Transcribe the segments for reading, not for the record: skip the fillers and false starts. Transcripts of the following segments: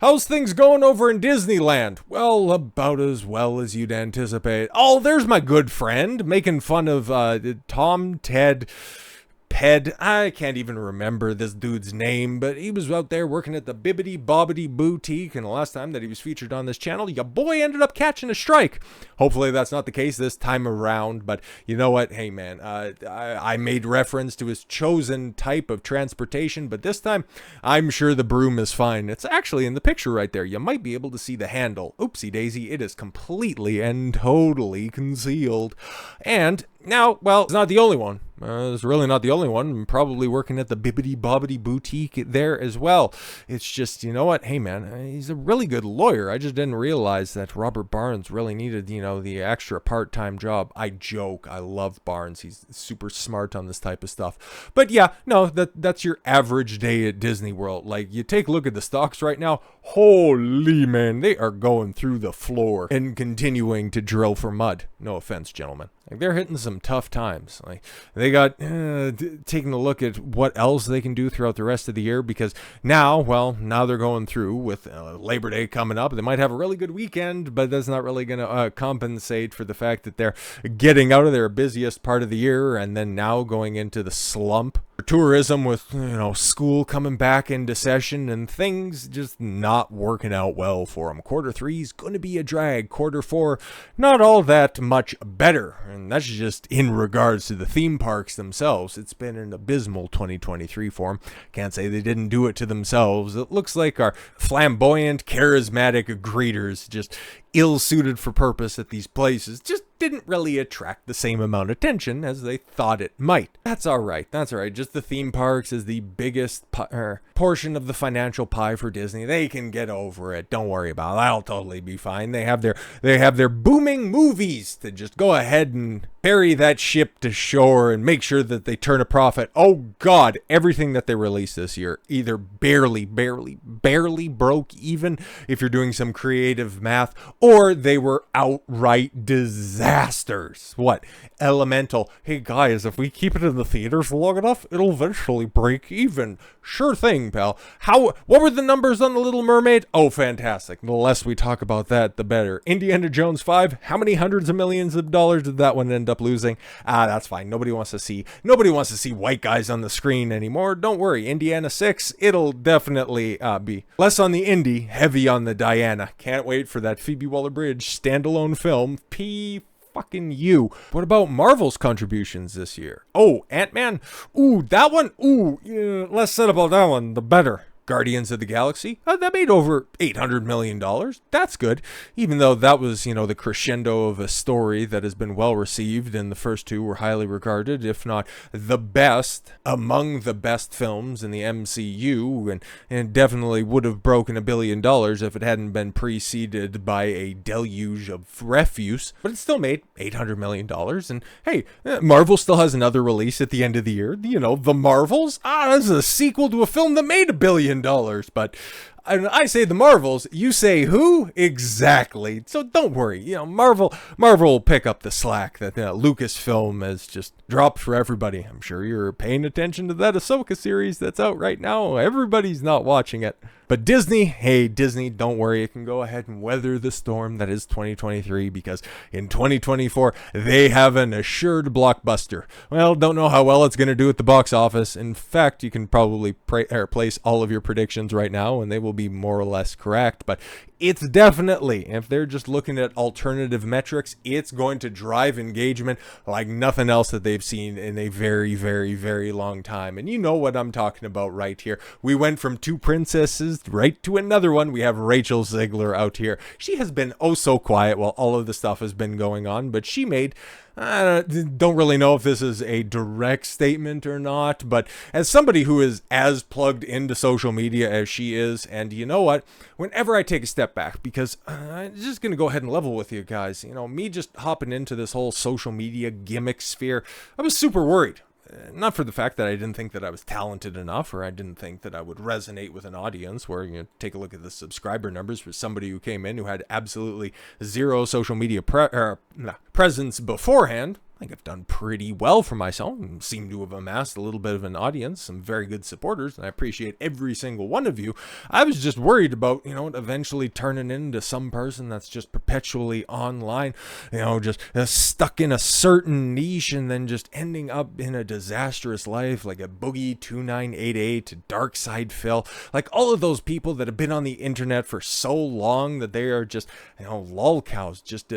How's things going over in Disneyland? Well, about as well as you'd anticipate. Oh, there's my good friend making fun of Tom, Ted, Ped. I can't even remember this dude's name, but he was out there working at the Bibbidi Bobbidi Boutique, and the last time that he was featured on this channel, your boy ended up catching a strike. Hopefully that's not the case this time around, but you know what? Hey man, I made reference to his chosen type of transportation, but this time I'm sure the broom is fine. It's actually in the picture right there. You might be able to see the handle. Oopsie daisy, it is completely and totally concealed. And now, well, it's not the only one. It's really not the only one. I'm probably working at the Bibbidi Bobbidi Boutique there as well. It's just, you know what? Hey, man, he's a really good lawyer. I just didn't realize that Robert Barnes really needed, the extra part-time job. I joke. I love Barnes. He's super smart on this type of stuff. But yeah, no, that's your average day at Disney World. Like, you take a look at the stocks right now. Holy man, they are going through the floor and continuing to drill for mud. No offense, gentlemen. Like, they're hitting some tough times. Like, they got taking a look at what else they can do throughout the rest of the year, because now they're going through with Labor Day coming up. They might have a really good weekend, but that's not really going to compensate for the fact that they're getting out of their busiest part of the year and then now going into the slump. Tourism with, school coming back into session and things just not working out well for them. Quarter 3 is going to be a drag. Quarter 4, not all that much better. And that's just in regards to the theme parks themselves. It's been an abysmal 2023 for them. Can't say they didn't do it to themselves. It looks like our flamboyant, charismatic greeters, just ill-suited for purpose at these places, just didn't really attract the same amount of attention as they thought it might. That's all right. Just the theme parks is the biggest portion of the financial pie for Disney. They can get over it. Don't worry about it. That'll totally be fine. They have their booming movies to just go ahead and ferry that ship to shore and make sure that they turn a profit. Oh God, everything that they released this year either barely broke even if you're doing some creative math, or they were outright disasters. What? Elemental. Hey guys, if we keep it in the theaters long enough, it'll eventually break even. Sure thing, pal. What were the numbers on The Little Mermaid? Oh, fantastic. The less we talk about that, the better. Indiana Jones 5, how many hundreds of millions of dollars did that one end up losing? That's fine. Nobody wants to see white guys on the screen anymore. Don't worry. Indiana 6, it'll definitely be less on the Indy, heavy on the Diana. Can't wait for that Phoebe Waller-Bridge standalone film. Fucking you. What about Marvel's contributions this year? Oh, Ant-Man? Ooh, that one? Ooh, yeah, less said about that one, the better. Guardians of the Galaxy, that made over $800 million. That's good. Even though that was, the crescendo of a story that has been well received, and the first two were highly regarded, if not the best, among the best films in the MCU, and definitely would have broken $1 billion if it hadn't been preceded by a deluge of refuse. But it still made $800 million. And hey, Marvel still has another release at the end of the year. The Marvels. This is a sequel to a film that made $1 billion. But I say the Marvels, you say who? Exactly. So don't worry. Marvel will pick up the slack that Lucasfilm has just dropped for everybody. I'm sure you're paying attention to that Ahsoka series that's out right now. Everybody's not watching it. But Disney, hey, Disney, don't worry. It can go ahead and weather the storm that is 2023, because in 2024, they have an assured blockbuster. Well, don't know how well it's going to do at the box office. In fact, you can probably place all of your predictions right now, and they will be more or less correct. But it's definitely, if they're just looking at alternative metrics, it's going to drive engagement like nothing else that they've seen in a very, very, very long time. And you know what I'm talking about right here. We went from two princesses right to another one. We have Rachel Zegler out here. She has been oh so quiet while all of the stuff has been going on, but she made, don't really know if this is a direct statement or not, but as somebody who is as plugged into social media as she is, and you know what, whenever I take a step back, because I'm just going to go ahead and level with you guys, me just hopping into this whole social media gimmick sphere, I was super worried. Not for the fact that I didn't think that I was talented enough, or I didn't think that I would resonate with an audience, where, take a look at the subscriber numbers for somebody who came in who had absolutely zero social media presence beforehand. think I've done pretty well for myself and seem to have amassed a little bit of an audience, some very good supporters, and I appreciate every single one of you. I was just worried about, eventually turning into some person that's just perpetually online, just stuck in a certain niche and then just ending up in a disastrous life like a Boogie 2988, Dark Side Phil, like all of those people that have been on the internet for so long that they are just, lolcows, just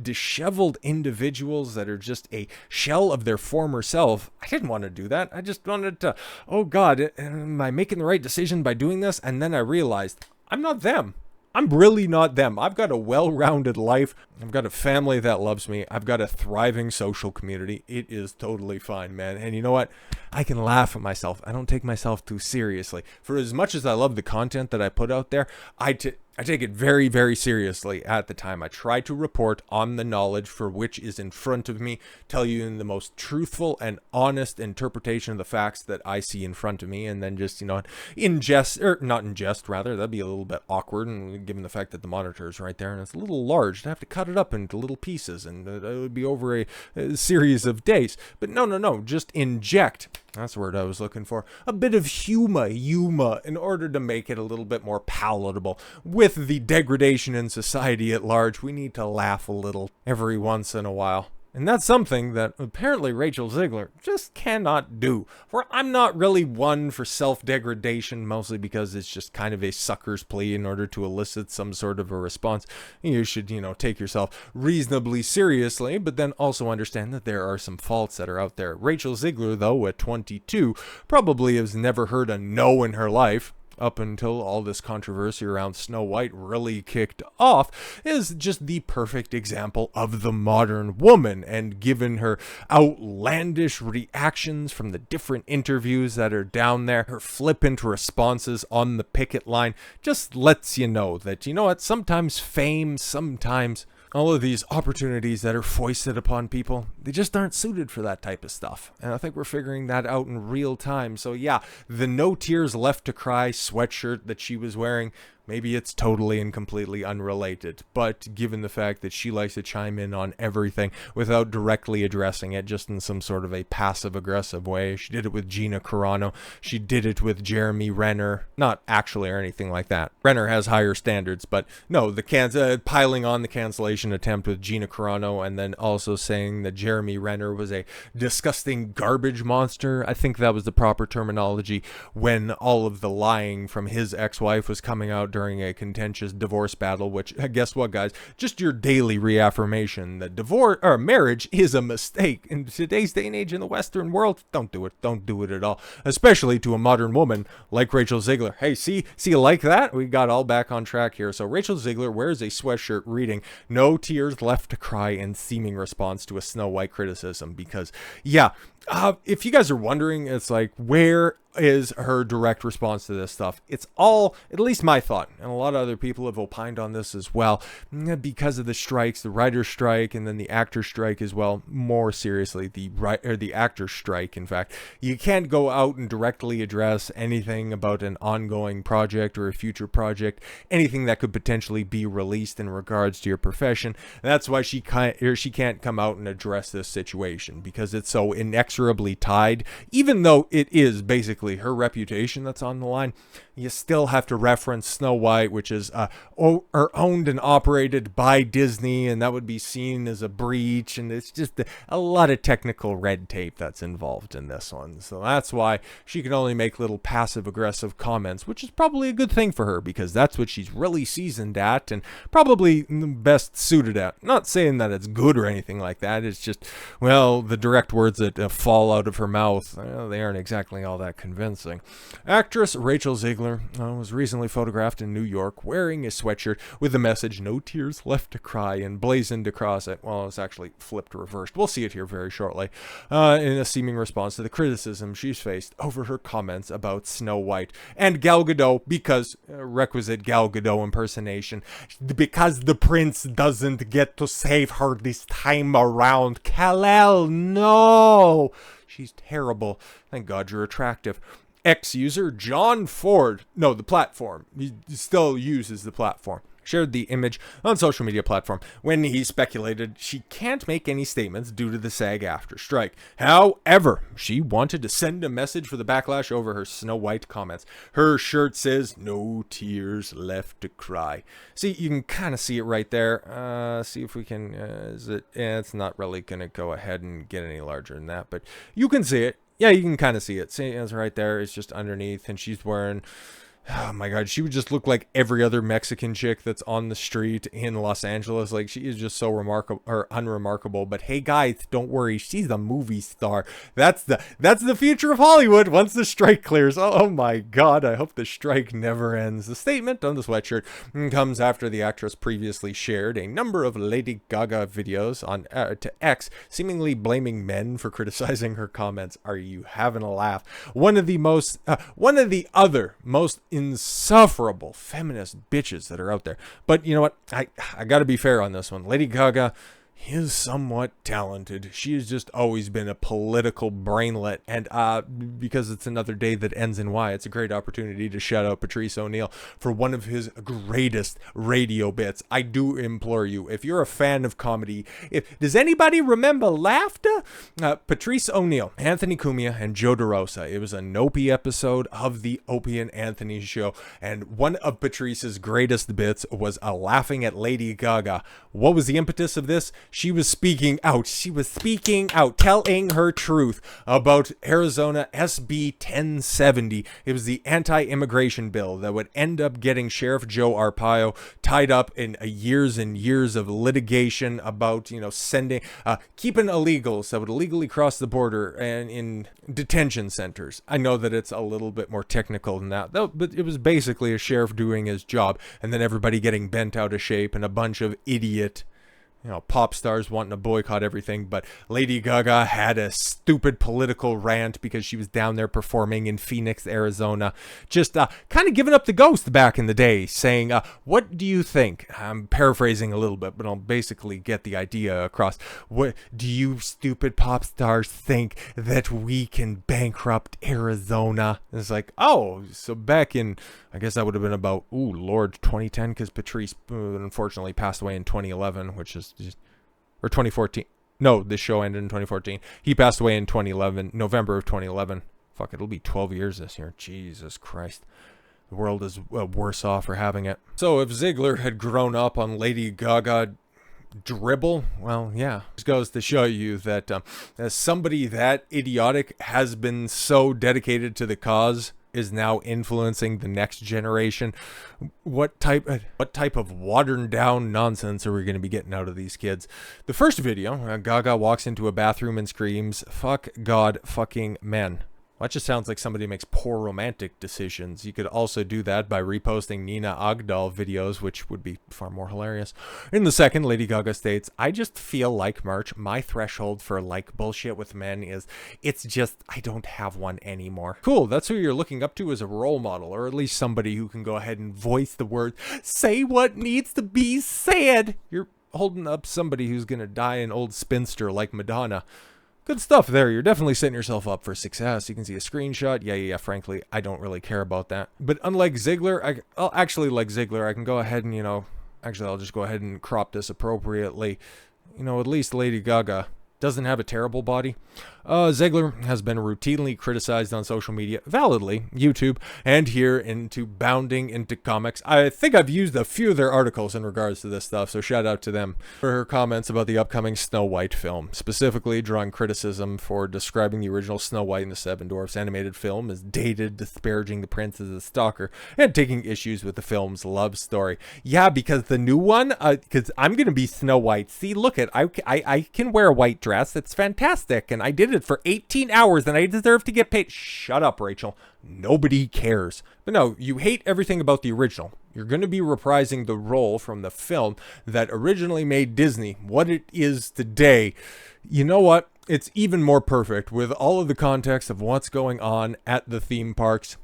disheveled individuals that are just a shell of their former self. I didn't want to do that. I just wanted to, oh God, am I making the right decision by doing this? And then I realized I'm not them. I'm really not them. I've got a well-rounded life. I've got a family that loves me. I've got a thriving social community. It is totally fine, man. And you know what? I can laugh at myself. I don't take myself too seriously. For as much as I love the content that I put out there, I take it very, very seriously at the time. I try to report on the knowledge for which is in front of me, tell you in the most truthful and honest interpretation of the facts that I see in front of me, and then just, not ingest, rather. That'd be a little bit awkward, and given the fact that the monitor is right there and it's a little large, to have to cut it up into little pieces, and it would be over a series of days. But no, just inject. That's the word I was looking for. A bit of humor in order to make it a little bit more palatable. With the degradation in society at large, we need to laugh a little every once in a while. And that's something that apparently Rachel Zegler just cannot do. For I'm not really one for self-degradation, mostly because it's just kind of a sucker's plea in order to elicit some sort of a response. You should, take yourself reasonably seriously, but then also understand that there are some faults that are out there. Rachel Zegler, though, at 22, probably has never heard a no in her life. Up until all this controversy around Snow White really kicked off, is just the perfect example of the modern woman. And given her outlandish reactions from the different interviews that are down there, her flippant responses on the picket line just lets you know that, sometimes fame, sometimes all of these opportunities that are foisted upon people, they just aren't suited for that type of stuff. And I think we're figuring that out in real time. So yeah, the No Tears Left to Cry sweatshirt that she was wearing, maybe it's totally and completely unrelated, but given the fact that she likes to chime in on everything without directly addressing it, just in some sort of a passive-aggressive way. She did it with Gina Carano. She did it with Jeremy Renner. Not actually or anything like that. Renner has higher standards, but no, piling on the cancellation attempt with Gina Carano, and then also saying that Jeremy Renner was a disgusting garbage monster. I think that was the proper terminology when all of the lying from his ex-wife was coming out during a contentious divorce battle, which, guess what, guys? Just your daily reaffirmation that divorce or marriage is a mistake. In today's day and age in the Western world, don't do it. Don't do it at all. Especially to a modern woman like Rachel Zegler. Hey, see you like that? We got all back on track here. So Rachel Zegler wears a sweatshirt reading "No Tears Left to Cry" in seeming response to a Snow White criticism. Because, yeah, if you guys are wondering, it's like, where is her direct response to this stuff? It's all, at least my thought, and a lot of other people have opined on this as well, because of the strikes, the writer's strike, and then the actor's strike as well. More seriously, the actor's strike, in fact. You can't go out and directly address anything about an ongoing project or a future project, anything that could potentially be released in regards to your profession. That's why she can't come out and address this situation, because it's so inexorably tied. Even though it is basically her reputation that's on the line, you still have to reference Snow White, which is owned and operated by Disney, and that would be seen as a breach, and it's just a lot of technical red tape that's involved in this one. So that's why she can only make little passive-aggressive comments, which is probably a good thing for her, because that's what she's really seasoned at and probably best suited at. Not saying that it's good or anything like that, it's just, well, the direct words that fall out of her mouth, they aren't exactly all that convincing. Actress Rachel Zegler was recently photographed in New York wearing a sweatshirt with the message "No Tears Left to Cry" emblazoned across it. Well, it's actually flipped reversed. We'll see it here very shortly. In a seeming response to the criticism she's faced over her comments about Snow White and Gal Gadot, because requisite Gal Gadot impersonation, because the prince doesn't get to save her this time around. Kal-El, no! She's terrible. Thank God you're attractive. Ex-user John Ford. No, the platform. He still uses the platform. shared the image on social media platform when he speculated she can't make any statements due to the SAG-AFTRA strike. However, she wanted to send a message for the backlash over her Snow White comments. Her shirt says, "No tears left to cry." See, you can kind of see it right there. See if we can, it's not really going to go ahead and get any larger than that, but you can see it. Yeah, you can kind of see it. See, it's right there. It's just underneath, and she's wearing... Oh my God, she would just look like every other Mexican chick that's on the street in Los Angeles. Like, she is just so remarkable or unremarkable. But hey guys, don't worry, she's a movie star. That's the future of Hollywood once the strike clears. Oh my God, I hope the strike never ends. The statement on the sweatshirt comes after the actress previously shared a number of Lady Gaga videos on to X, seemingly blaming men for criticizing her comments. Are you having a laugh? One of the other most insufferable feminist bitches that are out there. But you know what? I gotta be fair on this one. Lady Gaga is somewhat talented. She has just always been a political brainlet, and because it's another day that ends in Y, it's a great opportunity to shout out Patrice O'Neal for one of his greatest radio bits. I do implore you, if you're a fan of comedy, does anybody remember Laughter? Patrice O'Neal, Anthony Cumia, and Joe DeRosa. It was an Opie episode of the Opie and Anthony show, and one of Patrice's greatest bits was laughing at Lady Gaga. What was the impetus of this? She was speaking out. She was speaking out, telling her truth about Arizona SB 1070. It was the anti-immigration bill that would end up getting Sheriff Joe Arpaio tied up in years and years of litigation about, sending, keeping illegals that would illegally cross the border and in detention centers. I know that it's a little bit more technical than that, though, but it was basically a sheriff doing his job, and then everybody getting bent out of shape and a bunch of idiot pop stars wanting to boycott everything. But Lady Gaga had a stupid political rant because she was down there performing in Phoenix, Arizona, just kind of giving up the ghost back in the day, saying, what do you think? I'm paraphrasing a little bit, but I'll basically get the idea across. What do you stupid pop stars think that we can bankrupt Arizona? And it's like, oh, so back in, I guess that would have been about, 2010, because Patrice unfortunately passed away in 2011, which is or 2014. No, this show ended in 2014. He passed away in 2011, November of 2011. Fuck, it'll be 12 years this year. Jesus Christ. The world is worse off for having it. So if Zegler had grown up on Lady Gaga dribble, well, yeah. This goes to show you that as somebody that idiotic has been so dedicated to the cause is now influencing the next generation. What type of watered down nonsense are we going to be getting out of these kids? The first video, Gaga walks into a bathroom and screams, "Fuck God, fucking men." Well, that just sounds like somebody makes poor romantic decisions. You could also do that by reposting Nina Agdal videos, which would be far more hilarious. In the second, Lady Gaga states, "I just feel like, March, my threshold for like bullshit with men is, it's just, I don't have one anymore." Cool, that's who you're looking up to as a role model, or at least somebody who can go ahead and voice the word, say what needs to be said. You're holding up somebody who's gonna die an old spinster like Madonna. Good stuff there. You're definitely setting yourself up for success. You can see a screenshot. Yeah. Frankly, I don't really care about that. But unlike Zegler, like Zegler, I can go ahead and, I'll just go ahead and crop this appropriately. At least Lady Gaga doesn't have a terrible body. Zegler has been routinely criticized on social media, validly, YouTube, and here into bounding into comics. I think I've used a few of their articles in regards to this stuff, so shout out to them for her comments about the upcoming Snow White film, specifically drawing criticism for describing the original Snow White and the Seven Dwarfs animated film as dated, disparaging the prince as a stalker, and taking issues with the film's love story. Yeah, because the new one, because I'm going to be Snow White. See, look at, I can wear a white dress. It's fantastic, and I did it for 18 hours and I deserve to get paid. Shut up, Rachel. Nobody cares. But no, you hate everything about the original. You're going to be reprising the role from the film that originally made Disney what it is today. You know what? It's even more perfect with all of the context of what's going on at the theme parks.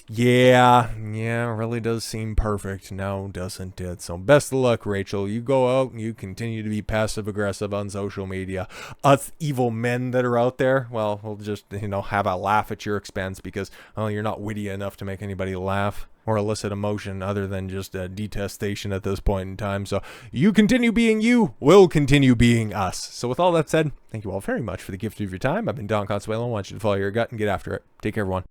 Yeah, it really does seem perfect now, doesn't it? So best of luck, Rachel. You go out and you continue to be passive aggressive on social media. Us evil men that are out there, well, we'll just, have a laugh at your expense because, well, you're not witty enough to make anybody laugh or elicit emotion other than just detestation at this point in time. So you continue being you, we'll continue being us. So with all that said, thank you all very much for the gift of your time. I've been Don Consuelo. I want you to follow your gut and get after it. Take care, everyone.